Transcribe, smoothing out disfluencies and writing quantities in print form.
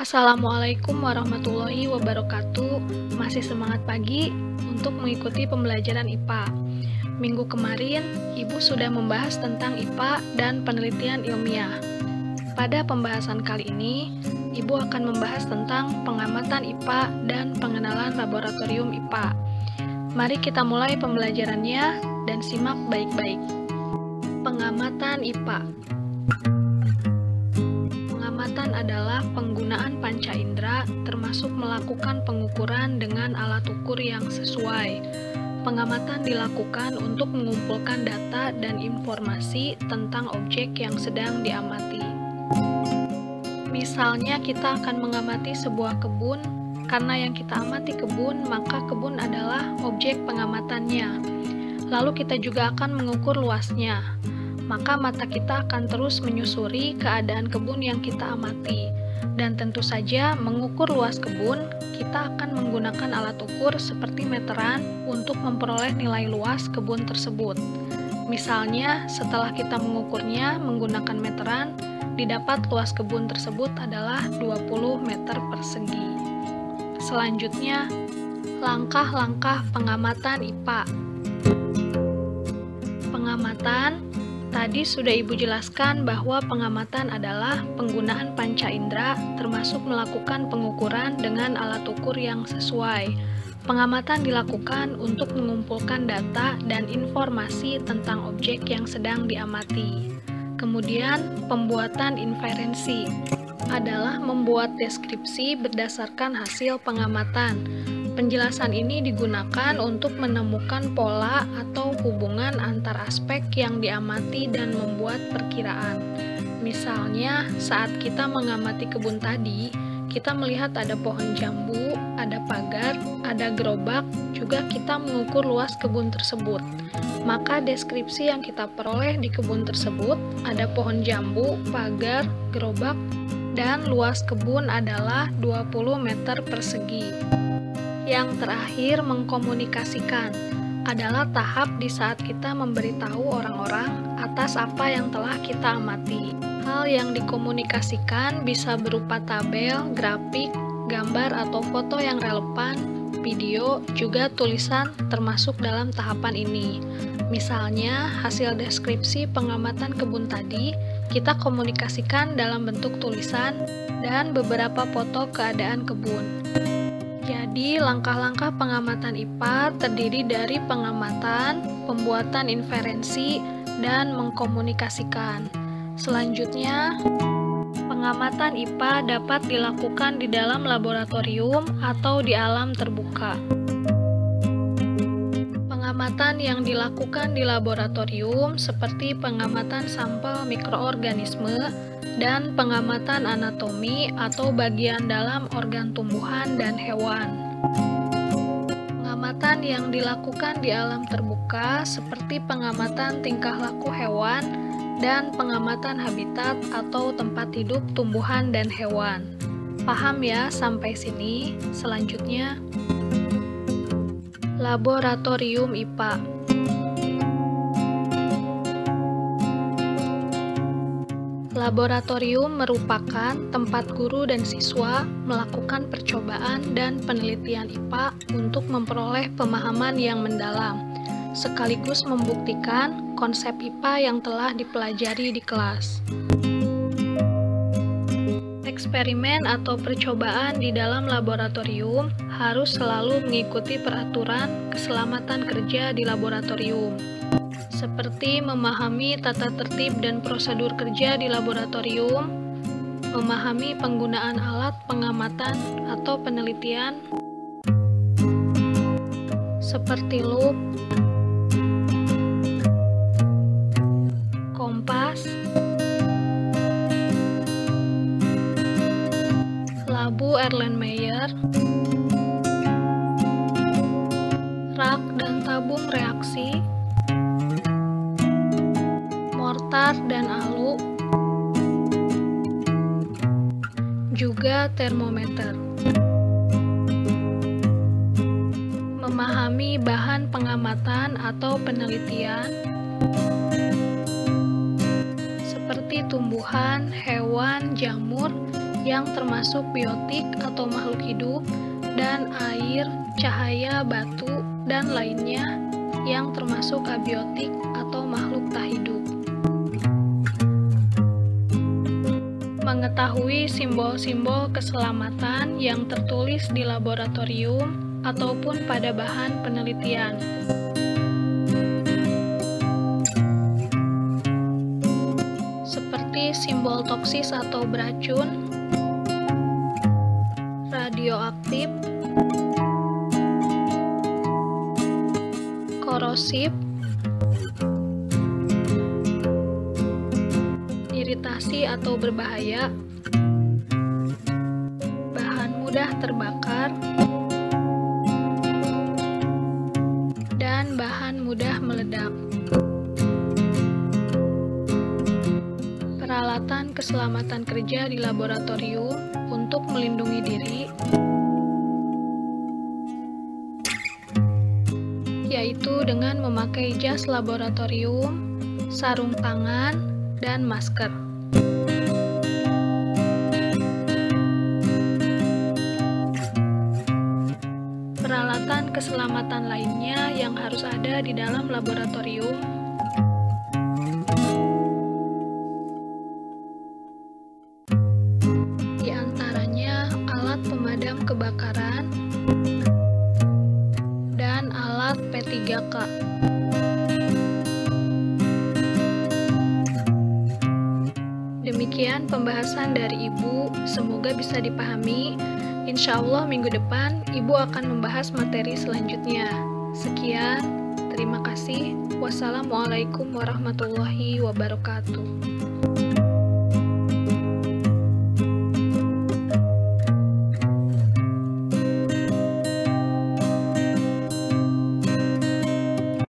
Assalamualaikum warahmatullahi wabarakatuh. Masih semangat pagi untuk mengikuti pembelajaran IPA. Minggu kemarin, Ibu sudah membahas tentang IPA dan penelitian ilmiah. Pada pembahasan kali ini, Ibu akan membahas tentang pengamatan IPA dan pengenalan laboratorium IPA. Mari kita mulai pembelajarannya dan simak baik-baik. Pengamatan IPA. Pengamatan adalah penggunaan panca indera, termasuk melakukan pengukuran dengan alat ukur yang sesuai. Pengamatan dilakukan untuk mengumpulkan data dan informasi tentang objek yang sedang diamati. Misalnya, kita akan mengamati sebuah kebun. Karena yang kita amati kebun, maka kebun adalah objek pengamatannya. Lalu kita juga akan mengukur luasnya. Maka mata kita akan terus menyusuri keadaan kebun yang kita amati. Dan tentu saja mengukur luas kebun, kita akan menggunakan alat ukur seperti meteran untuk memperoleh nilai luas kebun tersebut. Misalnya, setelah kita mengukurnya menggunakan meteran, didapat luas kebun tersebut adalah 20 meter persegi. Selanjutnya, langkah-langkah pengamatan IPA. Pengamatan tadi sudah Ibu jelaskan bahwa pengamatan adalah penggunaan panca indera, termasuk melakukan pengukuran dengan alat ukur yang sesuai. Pengamatan dilakukan untuk mengumpulkan data dan informasi tentang objek yang sedang diamati. Kemudian, pembuatan inferensi adalah membuat deskripsi berdasarkan hasil pengamatan. Penjelasan ini digunakan untuk menemukan pola atau hubungan antar aspek yang diamati dan membuat perkiraan. Misalnya, saat kita mengamati kebun tadi, kita melihat ada pohon jambu, ada pagar, ada gerobak, juga kita mengukur luas kebun tersebut. Maka deskripsi yang kita peroleh di kebun tersebut ada pohon jambu, pagar, gerobak, dan luas kebun adalah 20 meter persegi. Yang terakhir, mengkomunikasikan adalah tahap di saat kita memberitahu orang-orang atas apa yang telah kita amati. Hal yang dikomunikasikan bisa berupa tabel, grafik, gambar atau foto yang relevan, video, juga tulisan termasuk dalam tahapan ini. Misalnya, hasil deskripsi pengamatan kebun tadi kita komunikasikan dalam bentuk tulisan dan beberapa foto keadaan kebun. Jadi, langkah-langkah pengamatan IPA terdiri dari pengamatan, pembuatan inferensi, dan mengkomunikasikan. Selanjutnya, pengamatan IPA dapat dilakukan di dalam laboratorium atau di alam terbuka. Pengamatan yang dilakukan di laboratorium seperti pengamatan sampel mikroorganisme dan pengamatan anatomi atau bagian dalam organ tumbuhan dan hewan. Pengamatan yang dilakukan di alam terbuka seperti pengamatan tingkah laku hewan dan pengamatan habitat atau tempat hidup tumbuhan dan hewan. Paham ya sampai sini? Selanjutnya, laboratorium IPA. Laboratorium merupakan tempat guru dan siswa melakukan percobaan dan penelitian IPA untuk memperoleh pemahaman yang mendalam, sekaligus membuktikan konsep IPA yang telah dipelajari di kelas. Eksperimen atau percobaan di dalam laboratorium harus selalu mengikuti peraturan keselamatan kerja di laboratorium, seperti memahami tata tertib dan prosedur kerja di laboratorium, memahami penggunaan alat pengamatan atau penelitian, seperti lup, kompas, labu Erlenmeyer, rak dan tabung reaksi, mortar dan alu, juga termometer. Memahami bahan pengamatan atau penelitian seperti tumbuhan, hewan, jamur, yang termasuk biotik atau makhluk hidup, dan air, cahaya, batu, dan lainnya yang termasuk abiotik atau makhluk tak hidup. Mengetahui simbol-simbol keselamatan yang tertulis di laboratorium ataupun pada bahan penelitian. Seperti simbol toksis atau beracun, radioaktif, korosif, iritasi atau berbahaya, bahan mudah terbakar, dan bahan mudah meledak. Peralatan keselamatan kerja di laboratorium untuk melindungi diri yaitu dengan memakai jas laboratorium, sarung tangan, dan masker. Peralatan keselamatan lainnya yang harus ada di dalam laboratorium di antaranya alat pemadam kebakaran dan alat P3K. Demikian pembahasan dari Ibu, semoga bisa dipahami. Insya Allah minggu depan Ibu akan membahas materi selanjutnya. Sekian, terima kasih. Wassalamualaikum warahmatullahi wabarakatuh.